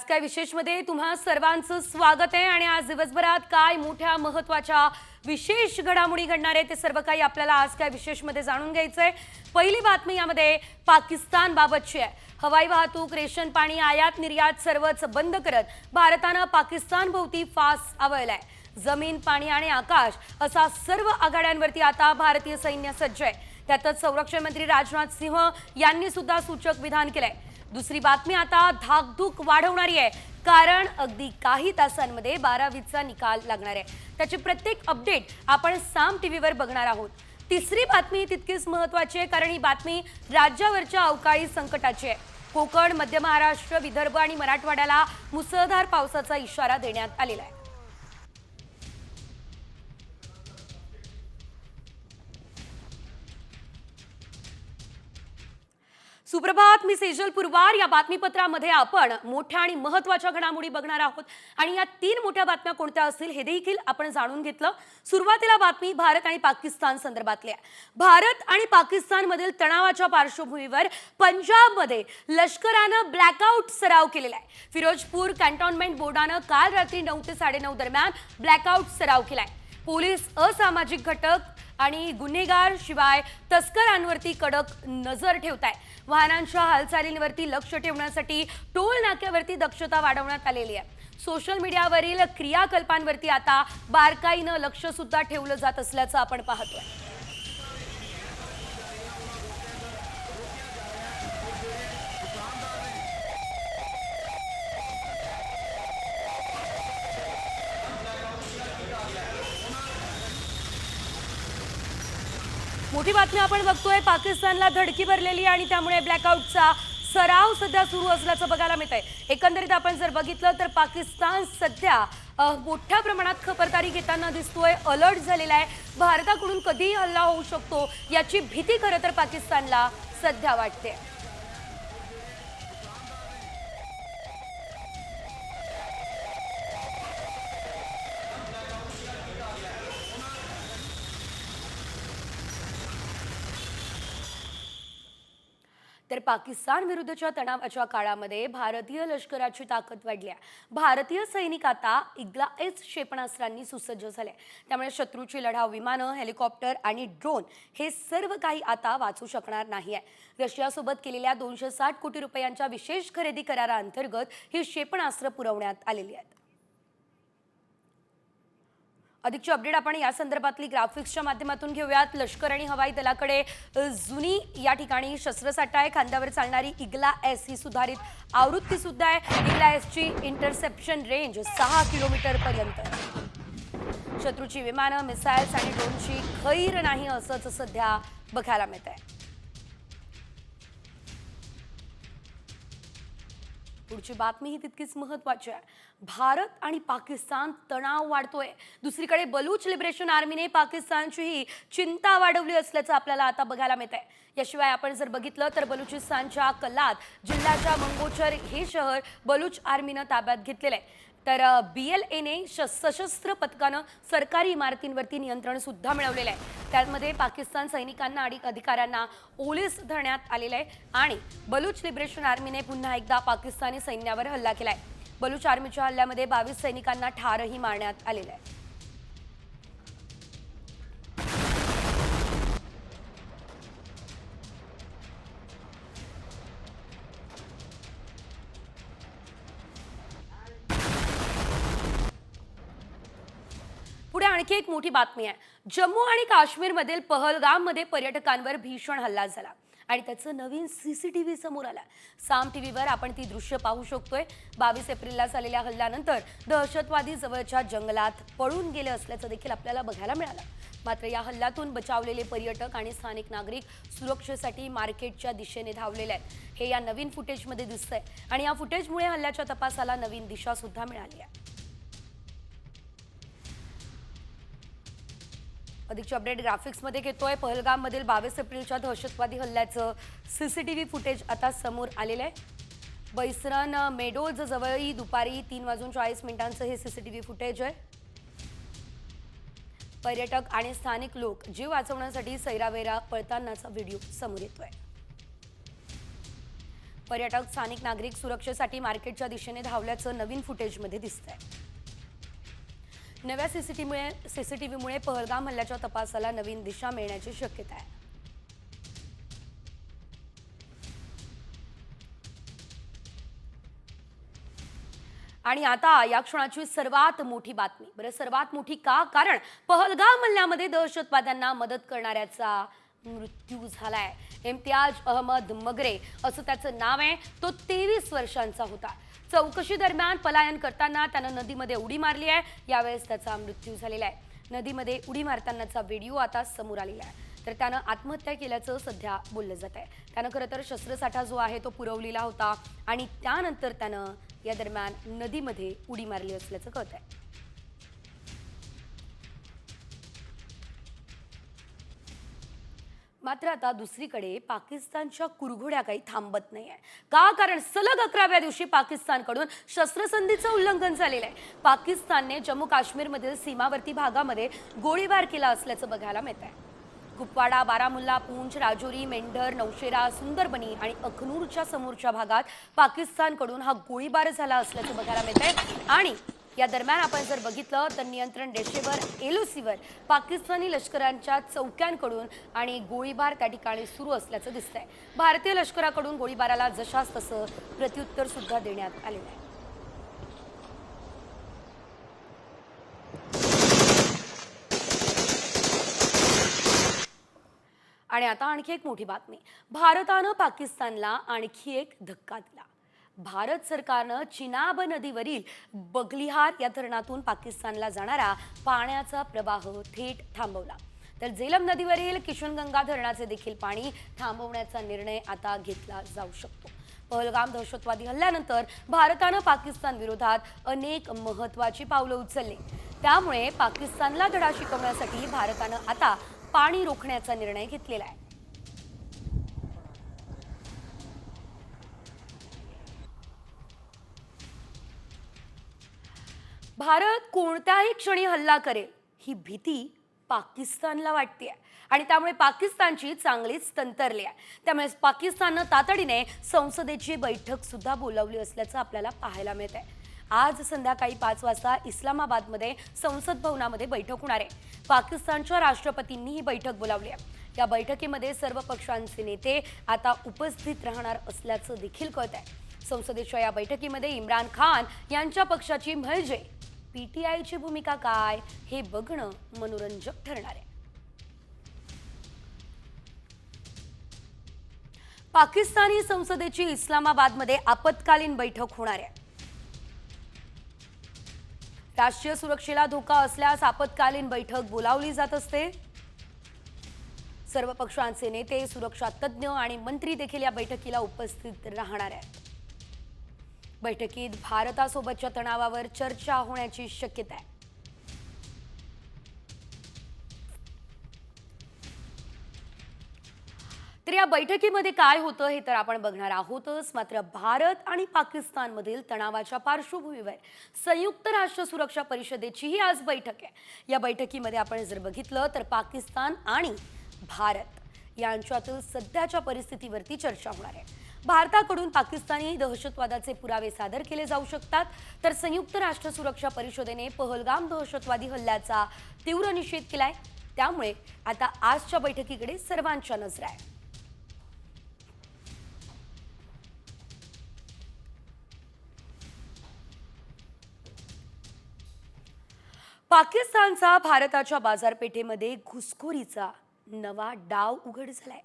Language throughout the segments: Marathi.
काय विशेषमध्ये तुम्हा सर्वांचं स्वागत आहे आणि आज दिवसभरात काय मोठ्या महत्त्वाच्या विशेष घडामोडी घडणार आहे ते सर्व काही आपल्याला आज काय विशेषमध्ये जाणून घ्यायचंय। पहिली बातमी यामध्ये पाकिस्तान बाबतची आहे। हवाई वाहतूक, रेशन पाणी, आयात निर्यात सर्वच बंद करत भारताने पाकिस्तान भोवती फास आवळलाय। जमीन, पाणी आणि आकाश असा सर्व आघाड्यांवरती आता भारतीय सैन्य सज्ज आहे। त्यातच संरक्षण मंत्री राजनाथ सिंह यांनी सुद्धा सूचक विधान केलंय। दुसरी बातमी आता धाकधूक वाढवणारी आहे, कारण अगदी काही तासांमध्ये 12वीचा निकाल लागणार आहे। त्याची प्रत्येक अपडेट आपण साम टीव्हीवर बघणार आहोत। तिसरी बातमी तितकीच महत्त्वाची आहे, कारण ही बातमी राज्यावरच्या अवकाळी संकटाची आहे। कोकण, मध्य महाराष्ट्र, विदर्भ आणि मराठवाड्याला मुसळधार पावसाचा इशारा देण्यात आलेला आहे। सुप्रभात, मी सेजल पुरवार। या बातमीपत्रामध्ये आपण मोठ्या आणि महत्त्वाच्या घडामोडी बघणार आहोत आणि या तीन मोठ्या बातम्या कोणत्या असतील हे देखील आपण जाणून घेतलं। सुरुवातीला बातमी भारत आणि पाकिस्तान संदर्भातली आहे। भारत आणि पाकिस्तानमधील तणावाच्या पार्श्वभूमीवर पंजाबमध्ये लष्करानं ब्लॅकआउट सराव केलेला आहे। फिरोजपूर कॅन्टोन्मेंट बोर्डानं काल रात्री 9 ते 9:30 दरम्यान ब्लॅकआउट सराव केलाय। पोलीस असामाजिक घटक आणि गुन्हेगार शिवाय तस्करांवरती कडक नजर ठेवताय। वाहनांच्या हालचालींवरती लक्ष ठेवण्यासाठी टोल नाक्यावरती दक्षता वाढवण्यात आलेली आहे। सोशल मीडियावरील क्रियाकल्पांवरती आता बारकाईनं लक्ष सुद्धा ठेवलं जात असल्याचं आपण पाहतोय। मोठी बातमी आपण बघतोय, पाकिस्तानला धडकी भरलेली आणि त्यामुळे ब्लॅकआउटचा सराव सध्या सुरू असल्याचं बघायला मिळतंय। एकंदरीत आपण जर बघितलं तर पाकिस्तान सध्या मोठ्या प्रमाणात खबरदारी घेताना दिसतोय, अलर्ट झालेला आहे। भारताकडून कधीही हल्ला होऊ शकतो याची भीती खरं तर पाकिस्तानला सध्या वाटते। तर पाकिस्तान विरुद्धच्या तणावाच्या काळामध्ये भारतीय लष्कराची ताकद वाढली आहे। भारतीय सैनिक आता इग्ला-एस क्षेपणास्त्रांनी सुसज्ज झाले, त्यामुळे शत्रूची लढाऊ विमानं, हेलिकॉप्टर आणि ड्रोन हे सर्व काही आता वाचू शकणार नाही आहे। रशियासोबत केलेल्या 260 कोटी रुपयांच्या विशेष खरेदी कराराअंतर्गत ही क्षेपणास्त्र पुरवण्यात आलेली आहेत। अधिकची अपडेट आपण या संदर्भातली ग्राफिक्सच्या माध्यमातून घेऊयात। लष्कर आणि हवाई दलाकडे जुनी या ठिकाणी शस्त्रसाठा आहे। खांद्यावर चालणारी इग्ला-एस ही सुधारित आवृत्ती सुद्धा आहे। इग्ला-एसची इंटरसेप्शन रेंज 6 किलोमीटर पर्यंत। शत्रूची विमानं, मिसाइल्स आणि ड्रोनची खैर नाही असंच सध्या बघायला मिळत आहे। पुढची बातमी ही तितकीच महत्त्वाची आहे। भारत आणि पाकिस्तान तणाव वाढतोय। दुसरीकडे बलूच लिबरेशन आर्मीने पाकिस्तानची ही चिंता वाढवली असल्याचं आपल्याला आता बघायला मिळतंय। याशिवाय आपण जर बघितलं तर बलुचिस्तानच्या कलात जिल्ह्याच्या मंगोचर हे शहर बलूच आर्मीनं ताब्यात घेतलेलं आहे। तर BLAने सशस्त्र पथकानं सरकारी इमारतींवरती नियंत्रण सुद्धा मिळवलेलं आहे। त्यामध्ये पाकिस्तान सैनिकांना आणि अधिकाऱ्यांना ओलीस धरण्यात आलेलं आहे आणि बलूच लिबरेशन आर्मीने पुन्हा एकदा पाकिस्तानी सैन्यावर हल्ला केलाय। बलूच आर्मीच्या हल्ल्यामध्ये 22 सैनिकांना ठारही मारण्यात आलेलं आहे। पुढे आणखी एक मोठी बातमी आहे। जम्मू आणि काश्मीरमधील पहलगाममध्ये पर्यटकांवर भीषण हल्ला झाला आणि त्याचं नवीन CCTV समोर आलं। साम टीव्हीवर आपण ती दृश्य पाहू शकतोय। 22 एप्रिलला झालेल्या हल्ल्यानंतर दहशतवादी जवळच्या जंगलात पळून गेले असल्याचं देखील आपल्याला बघायला मिळालं। मात्र या हल्ल्यातून बचावलेले पर्यटक आणि स्थानिक नागरिक सुरक्षेसाठी मार्केटच्या दिशेने धावलेले आहेत। हे या नवीन फुटेजमध्ये दिसतंय आणि या फुटेजमुळे हल्ल्याच्या तपासाला नवीन दिशा सुद्धा मिळाली आहे। अधिकची अपडेट ग्राफिक्समध्ये घेतोय। पहलगाममधील 22 एप्रिलच्या दहशतवादी हल्ल्याचं CCTV फुटेज आता समोर आलेलं आहे। बैसरन मेडोज जवळी दुपारी 3:40 हे CCTV फुटेज आहे। पर्यटक आणि स्थानिक लोक जीव वाचवण्यासाठी सैरावैरा पळतानाचा व्हिडिओ समोर येतोय। पर्यटक स्थानिक नागरिक सुरक्षेसाठी मार्केटच्या दिशेने धावल्याचं नवीन फुटेजमध्ये दिसतंय. नव्या सीसीटीव्हीमुळे पहलगाम हल्ल्याच्या तपासाला नवीन दिशा मिळण्याची शक्यता आहे. आणि आता या क्षणाची सर्वात मोठी बातमी. बरं, सर्वात मोठी का? कारण पहलगाम हल्ल्यामध्ये दहशतवाद्यांना मदत करणाऱ्याचा मृत्यू झालाय. इम्तियाज अहमद मगरे असं त्याचं नाव आहे. तो 23 वर्षांचा होता. चौकशी दरम्यान पलायन करताना त्यानं नदीमध्ये उडी मारली आहे. यावेळेस त्याचा मृत्यू झालेला आहे. नदीमध्ये उडी मारतानाचा व्हिडिओ आता समोर आलेला आहे. तर त्यानं आत्महत्या केल्याचं सध्या बोललं जात आहे. त्यानं खरं तर शस्त्रसाठा जो आहे तो पुरवलेला होता आणि त्यानंतर त्यानं या दरम्यान नदीमध्ये उडी मारली असल्याचं कळत आहे. मात्र आता दुसरीकडे पाकिस्तानच्या कुरघोड्या काही थांबत नाहीये. का? कारण सलग 11व्या दिवशी पाकिस्तानकडून शस्त्रसंधीचं उल्लंघन झालेलं आहे. पाकिस्तानने जम्मू काश्मीरमधील सीमावर्ती भागामध्ये गोळीबार केला असल्याचं बघायला मिळत आहे. कुपवाडा, बारामुल्ला, पूंछ, राजौरी, मेंढर, नौशेरा, सुंदरबनी आणि अखनूरच्या समोरच्या भागात पाकिस्तानकडून हा गोळीबार झाला असल्याचं बघायला मिळत आहे. आणि या दरम्यान आपण जर बघितलं तर नियंत्रण रेषेवर एलओसीवर पाकिस्तानी लष्करांच्या चौक्यांकडून आणि गोळीबार त्या ठिकाणी सुरू असल्याचं दिसतंय. भारतीय लष्कराकडून गोळीबाराला जशास तसं प्रत्युत्तर सुद्धा देण्यात आलेलं आहे. आणि आता आणखी एक मोठी बातमी. भारतानं पाकिस्तानला आणखी एक धक्का दिला. भारत सरकारनं चिनाब नदीवरील बगलिहार या धरणातून पाकिस्तानला जाणारा पाण्याचा प्रवाह थेट थांबवला. तर झेलम नदीवरील किशनगंगा धरणाचे देखील पाणी थांबवण्याचा निर्णय आता घेतला जाऊ शकतो. पहलगाम दहशतवादी हल्ल्यानंतर भारतानं पाकिस्तान विरोधात अनेक महत्त्वाची पावलं उचलली. त्यामुळे पाकिस्तानला धडा शिकवण्यासाठी भारतानं आता पाणी रोखण्याचा निर्णय घेतलेला आहे. भारत कोणत्याही क्षणी हल्ला करेल ही भीती पाकिस्तानला वाटते आणि त्यामुळे पाकिस्तानची चांगलीच तंत्रली आहे. त्यामुळे पाकिस्ताननं तातडीने संसदेची बैठक सुद्धा बोलावली असल्याचं आपल्याला पाहायला मिळत आहे. आज संध्याकाळी 5 वाजता इस्लामाबादमध्ये संसद भवनामध्ये बैठक होणार आहे. पाकिस्तानच्या राष्ट्रपतींनी ही बैठक बोलावली आहे. या बैठकीमध्ये सर्व पक्षांचे नेते आता उपस्थित राहणार असल्याचं देखील कळत आहे. संसदेच्या या बैठकीमध्ये इम्रान खान यांच्या पक्षाची म्हणजे पीटीआयची भूमिका काय हे बघणं मनोरंजक ठरणार आहे. पाकिस्तानी संसदेची इस्लामाबादमध्ये आपत्कालीन बैठक होणार आहे. राष्ट्रीय सुरक्षेला धोका असल्यास आपत्कालीन बैठक बोलावली जात असते. सर्व पक्षांचे नेते, सुरक्षा तज्ज्ञ आणि मंत्री देखील या बैठकीला उपस्थित राहणार आहेत. बैठकीत भारतासोबतच्या तणावावर चर्चा होण्याची शक्यता आहे. तर या बैठकीमध्ये काय होतं हे तर आपण बघणार आहोतच. मात्र भारत आणि पाकिस्तानमधील तणावाच्या पार्श्वभूमीवर संयुक्त राष्ट्र सुरक्षा परिषदेची ही आज बैठक आहे. या बैठकीमध्ये आपण जर बघितलं तर पाकिस्तान आणि भारत यांच्यातील सध्याच्या परिस्थितीवरती चर्चा होणार आहे. भारताकडून पाकिस्तानी दहशतवादाचे पुरावे सादर केले जाऊ शकतात. तर संयुक्त राष्ट्र सुरक्षा परिषदेने पहलगाम दहशतवादी हल्ल्याचा तीव्र निषेध केलाय. त्यामुळे आता आजच्या बैठकीकडे सर्वांच्या नजरा आहे. पाकिस्तानचा भारताच्या बाजारपेठेमध्ये घुसखोरीचा नवा डाव उघड झालाय.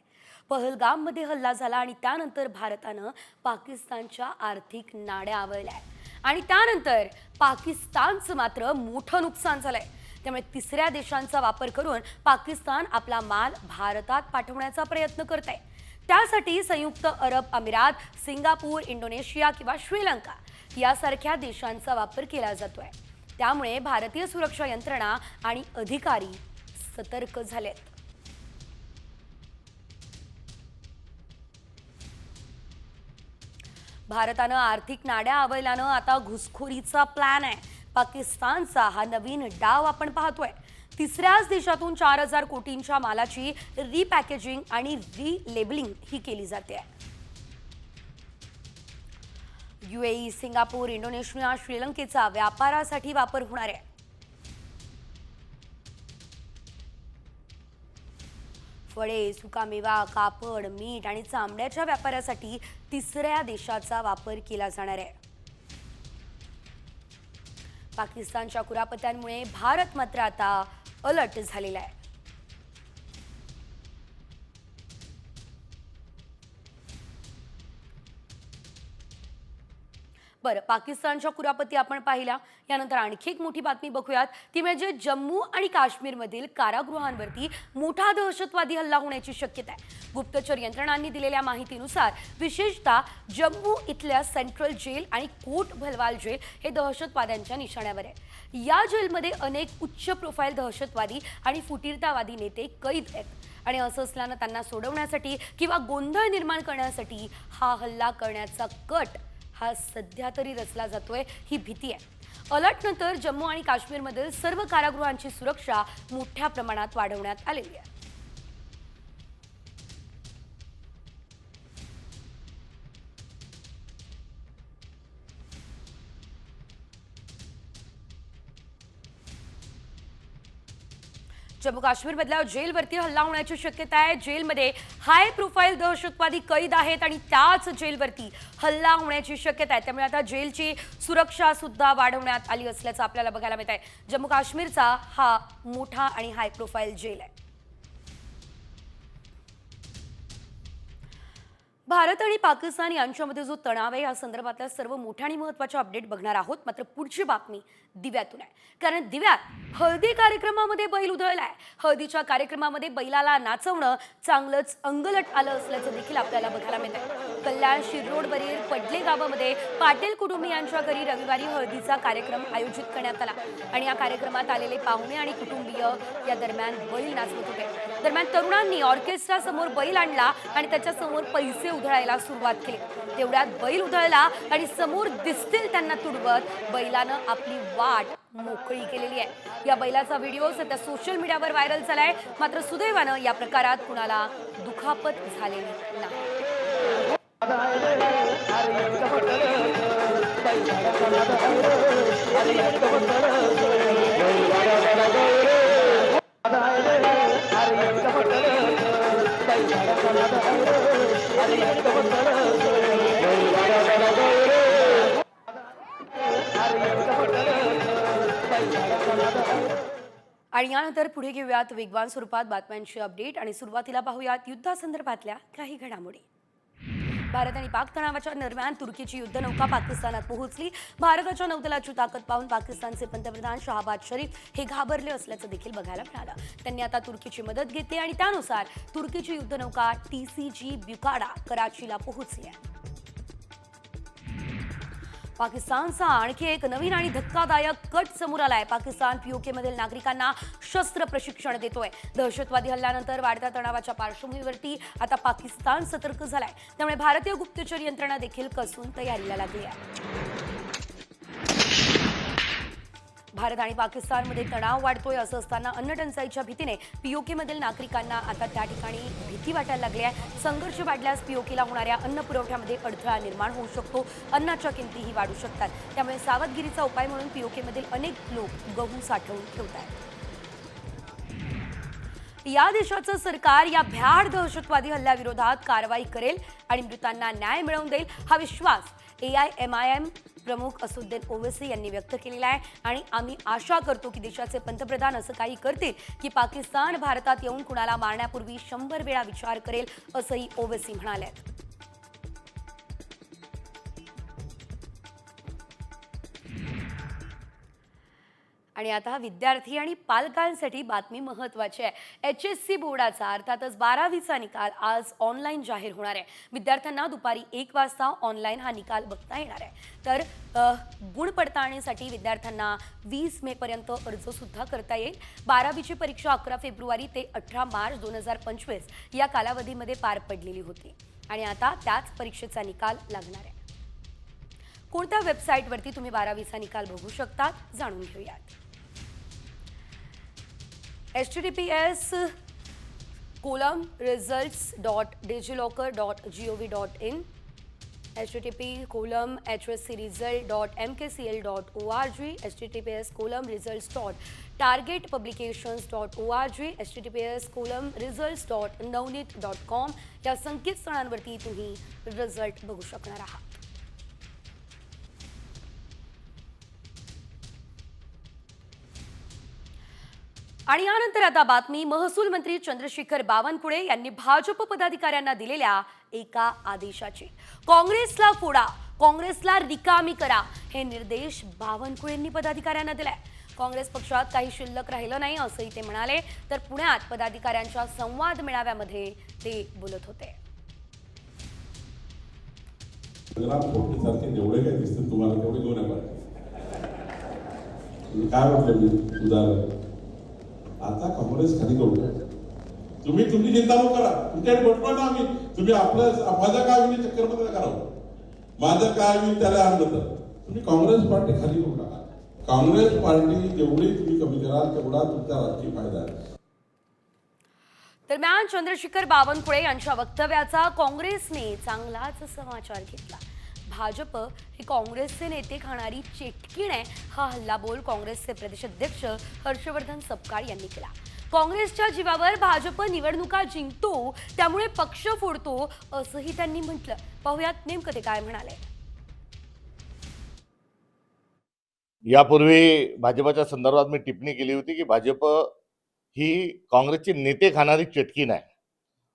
पहलगाममध्ये हल्ला झाला आणि त्यानंतर भारतानं पाकिस्तानच्या आर्थिक नाड्या आवळल्या आणि त्यानंतर पाकिस्तानचं मात्र मोठं नुकसान झालंय. त्यामुळे तिसऱ्या देशांचा वापर करून पाकिस्तान आपला माल भारतात पाठवण्याचा प्रयत्न करत आहे. त्यासाठी संयुक्त अरब अमिरात, सिंगापूर, इंडोनेशिया किंवा श्रीलंका यासारख्या देशांचा वापर केला जातोय. त्यामुळे भारतीय सुरक्षा यंत्रणा आणि अधिकारी सतर्क झालेत. भारतानं आर्थिक नाड्या आवळल्यानं आता घुसखोरीचा प्लॅन आहे. पाकिस्तानचा हा नवीन डाव आपण पाहतोय. तिसऱ्याच देशातून 4000 कोटींच्या मालाची रिपॅकेजिंग आणि रिलेबलिंग ही केली जाते. UAE, सिंगापूर, इंडोनेशिया, श्रीलंकेचा व्यापारासाठी वापर होणार आहे. फळे, सुकामेवा, कापड, मीठ आणि चामड्याच्या व्यापारासाठी तिसऱ्या देशाचा वापर केला जाणार आहे. पाकिस्तानच्या कुरापत्यांमुळे भारत मात्र आता अलर्ट झालेला आहे. बरं, पाकिस्तानच्या कुरापती आपण पाहिल्या. यानंतर आणखी एक मोठी बातमी बघूयात, ती म्हणजे जम्मू आणि काश्मीरमधील कारागृहांवरती मोठा दहशतवादी हल्ला होण्याची शक्यता आहे. गुप्तचर यंत्रणांनी दिलेल्या माहितीनुसार विशेषतः जम्मू इथल्या सेंट्रल जेल आणि कोट भलवाल जेल हे दहशतवाद्यांच्या निशाण्यावर आहे. या जेलमध्ये अनेक उच्च प्रोफाईल दहशतवादी आणि फुटीरतावादी नेते कैद आहेत आणि असं असल्यानं त्यांना सोडवण्यासाठी किंवा गोंधळ निर्माण करण्यासाठी हा हल्ला करण्याचा कट हा सध्या तरी रचला जातोय, ही भीती आहे. अलर्टनंतर जम्मू आणि काश्मीरमधील सर्व कारागृहांची सुरक्षा मोठ्या प्रमाणात वाढवण्यात आलेली आहे. जम्मू काश्मीरमधल्या जेलवरती हल्ला होण्याची शक्यता आहे. जेलमध्ये हाय प्रोफाईल दहशतवादी कैद आहेत आणि त्याच जेलवरती हल्ला होण्याची शक्यता आहे. त्यामुळे आता जेलची सुरक्षा सुद्धा वाढवण्यात आली असल्याचं आपल्याला बघायला मिळत आहे. जम्मू काश्मीरचा हा मोठा आणि हाय प्रोफाईल जेल आहे. भारत आणि पाकिस्तान यांच्यामध्ये जो तणाव आहे या संदर्भातल्या सर्व मोठ्या आणि महत्त्वाच्या अपडेट बघणार आहोत. मात्र पुढची बातमी दिव्यातून आहे, कारण दिव्यात हळदी कार्यक्रमामध्ये बैल उधळलाय. हळदीच्या कार्यक्रमामध्ये बैलाला नाचवणं चांगलंच अंगलट आलं असल्याचं देखील आपल्याला बघायला मिळतंय. कल्याण शिररोडवरील पडले गावामध्ये पाटील कुटुंबियांच्या घरी रविवारी हळदीचा कार्यक्रम आयोजित करण्यात आला आणि या कार्यक्रमात आलेले पाहुणे आणि कुटुंबीय या दरम्यान बैल नाचवत होते. दरम्यान तरुणांनी ऑर्केस्ट्रा समोर बैल आणला आणि त्याच्या समोर पैसे उधळायला सुरुवात केली. तेवढ्यात बैल उधळला आणि समोर दिसतील त्यांना तुडवत बैलानं आपली वाट मोकळी केलेली आहे. या बैलाचा व्हिडिओ सध्या सोशल मीडियावर व्हायरल झालाय. मात्र सुदैवानं या प्रकारात कुणाला दुखापत झालेली नाही. आणि यानंतर पुढे घेऊयात वेगवान स्वरूपात बातम्यांची अपडेट आणि सुरुवातीला पाहूयात युद्धासंदर्भातल्या काही घडामोडी. भारत आणि पाक तणावाच्या दरम्यान तुर्कीची युद्धनौका पाकिस्तानात पोहोचली. भारताच्या नौदलाची ताकद पाहून पाकिस्तानचे पंतप्रधान शहबाज शरीफ हे घाबरले असल्याचं देखील बघायला मिळालं. त्यांनी आता तुर्कीची मदत घेतली आणि त्यानुसार तुर्कीची युद्धनौका TCG ब्युकाडा कराचीला पोहोचली आहे. पाकिस्तानचा आणखी एक नवीन आणि धक्कादायक कट समोर आलाय. पाकिस्तान POK मधील नागरिकांना शस्त्र प्रशिक्षण देतोय. दहशतवादी हल्ल्यानंतर वाढत्या तणावाच्या पार्श्वभूमीवरती आता पाकिस्तान सतर्क झालाय. त्यामुळे भारतीय गुप्तचर यंत्रणा देखील कसून तयारीला लागली आहे. भारत आणि पाकिस्तानमध्ये तणाव वाढतोय. असं असताना अन्न टंचाईच्या भीतीने POK मधील नागरिकांना आता त्या ठिकाणी भीती वाटायला लागली आहे. संघर्ष वाढल्यास POKला होणाऱ्या अन्न पुरवठ्यामध्ये अडथळा निर्माण होऊ शकतो. अन्नाच्या किमतीही वाढू शकतात. त्यामुळे सावधगिरीचा उपाय म्हणून POK मधील अनेक लोक गहू साठवून ठेवतात. या देशाचं सरकार या भ्याड दहशतवादी हल्ल्याविरोधात कारवाई करेल आणि मृतांना न्याय मिळवून देईल, हा विश्वास AIMIM प्रमुख असुद्दीन ओवैसी यांनी व्यक्त केलेला आहे. आणि आम्ही आशा करतो की देशाचे पंतप्रधान असं काही करतील की पाकिस्तान भारतात येऊन कुणाला मारण्यापूर्वी 100 वेळा विचार करेल, असंही ओवैसी म्हणाले. आणि आता विद्यार्थी आणि पालकांसाठी बातमी महत्त्वाची आहे. HSC बोर्डाचा अर्थातच 12वीचा निकाल आज ऑनलाईन जाहीर होणार आहे. विद्यार्थ्यांना दुपारी 1 वाजता ऑनलाईन हा निकाल बघता येणार आहे. तर गुण पडताळणीसाठी विद्यार्थ्यांना 20 मे पर्यंत अर्ज सुद्धा करता येईल. 12वीची परीक्षा 11 फेब्रुवारी ते 18 मार्च 2025 या कालावधीमध्ये पार पडलेली होती आणि आता त्याच परीक्षेचा निकाल लागणार आहे. कोणत्या वेबसाईटवरती तुम्ही 12वीचा निकाल बघू शकतात जाणून घेऊयात. https://results.digilocker.gov.in http://hscresult.mkcl.org, https://results.targetpublications.org, https://results.navneet.com या संकेतस्थळांवरती तुम्ही रिझल्ट बघू शकणार आहात. आणि यानंतर आता बातमी महसूल मंत्री चंद्रशेखर बावनकुळे यांनी भाजप पदाधिकाऱ्यांना दिलेल्या एका आदेशाची. काँग्रेसला फोडा, काँग्रेसला रिकामी करा हे निर्देश बावनकुळेंनी पदाधिकाऱ्यांना दिले. काँग्रेस पक्षात काही शिल्लक राहिलं नाही असंही ते म्हणाले. तर पुण्यात पदाधिकाऱ्यांच्या संवाद मेळाव्यामध्ये ते बोलत होते. जेवढे काही दिसतात तुम्हाला तेवढे दोन आहे. काय म्हटलं मी उदाहरण, आता काँग्रेस खाली करू, तुम्ही तुमची चिंता नको करा, तुमच्याकडे बसवा ना आम्ही, तुम्ही आपलं माझं काय होईल चक्करमध्ये करावं, माझं काय होईल त्याला आणलं तर तुम्ही काँग्रेस पार्टी खाली करू नका. काँग्रेस पार्टी जेवढी तुम्ही कमी कराल तेवढा तुमचा राजकीय फायदा आहे. दरम्यान चंद्रशेखर बावनकुळे यांच्या वक्तव्याचा काँग्रेसने चांगलाच समाचार घेतला. भाजप हे काँग्रेसचे नेते खाणारी चेटकीण आहे हा हल्लाबोल काँग्रेसचे प्रदेशाध्यक्ष हर्षवर्धन सपकाळ यांनी केला. काँग्रेसच्या जीवावर भाजप निवडणुका जिंकतो त्यामुळे पक्ष फोडतो असंही त्यांनी म्हटलं. पाहुयात नेमकं ते काय म्हणाले. यापूर्वी भाजपच्या संदर्भात मी टिप्पणी केली होती की भाजप ही काँग्रेसची नेते खाणारी चटकीण आहे.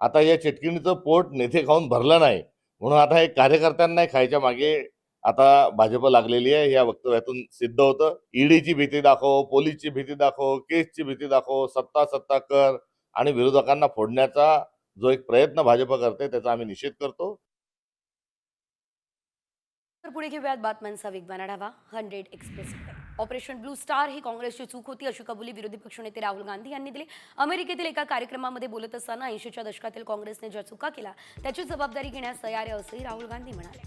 आता या चटकीणीचं पोट नेते खाऊन भरलं नाही म्हणून आता हे कार्यकर्त्यांना खायच्या मागे आता भाजप लागलेली आहे. या वक्तव्यातून सिद्ध होतं. ईडीची भीती दाखव, पोलीसची भीती दाखव, केसची भीती दाखव, सत्ता कर आणि विरोधकांना फोडण्याचा जो एक प्रयत्न भाजप करते त्याचा आम्ही निषेध करतो. तर पुढे घेऊयात बातम्यांचा वेगवान आढावा. 100 एक्सप्रेस. ऑपरेशन ब्लू स्टार ही काँग्रेसची चूक होती अशी कबुली विरोधी पक्षनेते राहुल गांधी यांनी दिली. अमेरिकेतील एका कार्यक्रमामध्ये बोलत असताना 80च्या दशकातील काँग्रेसने ज्या चुका केल्या त्याची जबाबदारी घेण्यास तयार आहे असंही राहुल गांधी म्हणाले.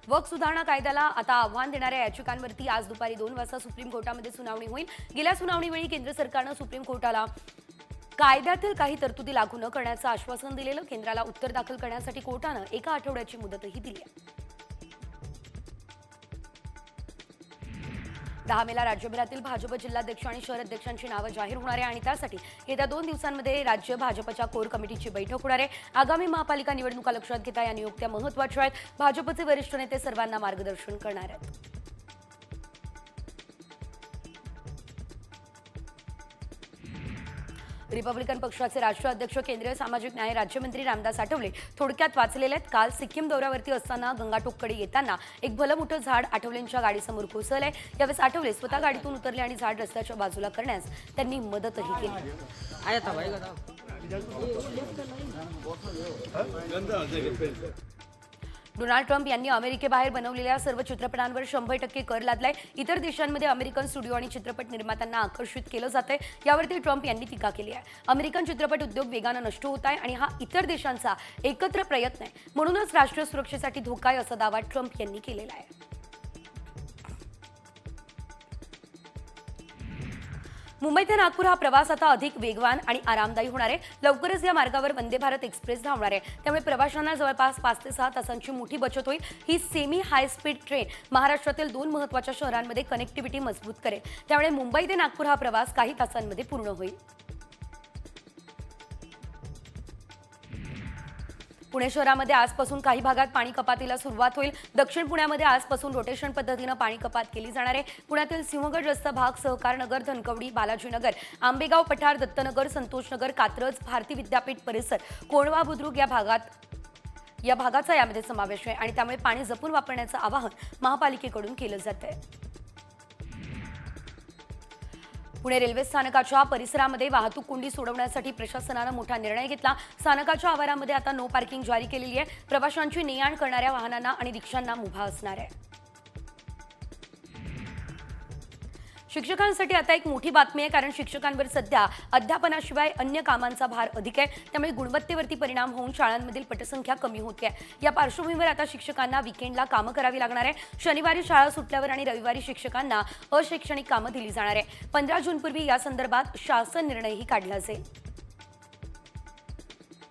वक्फ सुधारणा कायद्याला आता आव्हान देणाऱ्या याचिकांवरती आज दुपारी 2 वाजता सुप्रीम कोर्टामध्ये सुनावणी होईल. गेल्या सुनावणीवेळी केंद्र सरकारनं सुप्रीम कोर्टाला कायद्यातील काही तरतुदी लागू न करण्याचं आश्वासन दिलेलं. केंद्राला उत्तर दाखल करण्यासाठी कोर्टानं 1 आठवड्याची मुदतही दिली आहे. 10 मेला राज्यभरातील भाजप जिल्हाध्यक्ष आणि शहर अध्यक्षांची नावं जाहीर होणार आहे आणि त्यासाठी येत्या 2 दिवसांमध्ये राज्य भाजपच्या कोर कमिटीची बैठक होणार आहे. आगामी महापालिका निवडणुका लक्षात घेता या नियुक्त्या महत्त्वाच्या आहेत. भाजपचे वरिष्ठ नेते सर्वांना मार्गदर्शन करणार आहेत. रिपब्लिकन पक्षाचे राष्ट्रीय अध्यक्ष केंद्रीय सामाजिक न्याय राज्यमंत्री रामदास आठवले थोडक्यात वाचलेले आहेत. काल सिक्कीम दौऱ्यावरती असताना गंगाटोककडे येताना एक भलं मोठं झाड आठवलेंच्या गाडीसमोर कोसळलंय. यावेळेस आठवले स्वतः गाडीतून उतरले आणि झाड रस्त्याच्या बाजूला करण्यास त्यांनी मदतही केली. डोनाल्ड ट्रम्प यांनी अमेरिकेबाहेर बनवलेल्या सर्व चित्रपटांवर 100% कर लादलाय. इतर देशांमध्ये अमेरिकन स्टुडिओ आणि चित्रपट निर्मात्यांना आकर्षित केलं जातंय. यावरती ट्रम्प यांनी टीका केली आहे. अमेरिकन चित्रपट उद्योग वेगानं नष्ट होत आहे आणि हा इतर देशांचा एकत्र प्रयत्न आहे, म्हणूनच राष्ट्रीय सुरक्षेसाठी धोका आहे असा दावा ट्रम्प यांनी केलेला आहे. मुंबई ते नागपूर हा प्रवास आता अधिक वेगवान आणि आरामदायी होणार आहे. लवकरच या मार्गावर वंदे भारत एक्सप्रेस धावणार आहे. त्यामुळे प्रवाशांना जवळपास 5 ते 6 तासांची मोठी बचत होईल. ही सेमी हाय स्पीड ट्रेन महाराष्ट्रातील 2 महत्त्वाच्या शहरांमध्ये कनेक्टिव्हिटी मजबूत करेल. त्यामुळे मुंबई ते नागपूर हा प्रवास काही तासांमध्ये पूर्ण होईल. पुणे शहरामध्ये आजपासून काही भागात पाणी कपातीला सुरुवात होईल. दक्षिण पुण्यामध्ये आजपासून रोटेशन पद्धतीनं पाणी कपात केली जाणार आहे. पुण्यातील सिंहगड रस्ता भाग, सहकारनगर, धनकवडी, बालाजीनगर, आंबेगाव पठार, दत्तनगर, संतोषनगर, कात्रज, भारती विद्यापीठ परिसर, कोंढवा, बुद्रुक या भागाचा यामध्ये समावेश आहे आणि त्यामुळे पाणी जपून वापरण्याचं आवाहन महापालिकेकडून केलं जातंय. पुणे रेल्वे स्थानकाच्या परिसरामध्ये वाहतूक कोंडी सोडवण्यासाठी प्रशासनानं मोठा निर्णय घेतला. स्थानकाच्या आवारामध्ये आता नो पार्किंग जारी केलेली आहे. प्रवाशांची ने-आण करणाऱ्या वाहनांना आणि रिक्षांना मुभा असणार आहे. शिक्षकांसाठी आता एक मोठी बातमी आहे, कारण शिक्षकांवर सध्या अध्यापनाशिवाय अन्य कामांचा भार अधिक आहे. त्यामुळे गुणवत्तेवरती परिणाम होऊन शाळांमधील पटसंख्या कमी होते आहे. या पार्श्वभूमीवर आता शिक्षकांना विकेंडला कामं करावी लागणार आहे. शनिवारी शाळा सुटल्यावर आणि रविवारी शिक्षकांना अशैक्षणिक कामं दिली जाणार आहे. 15 जूनपूर्वी या संदर्भात शासन निर्णयही काढला जाईल.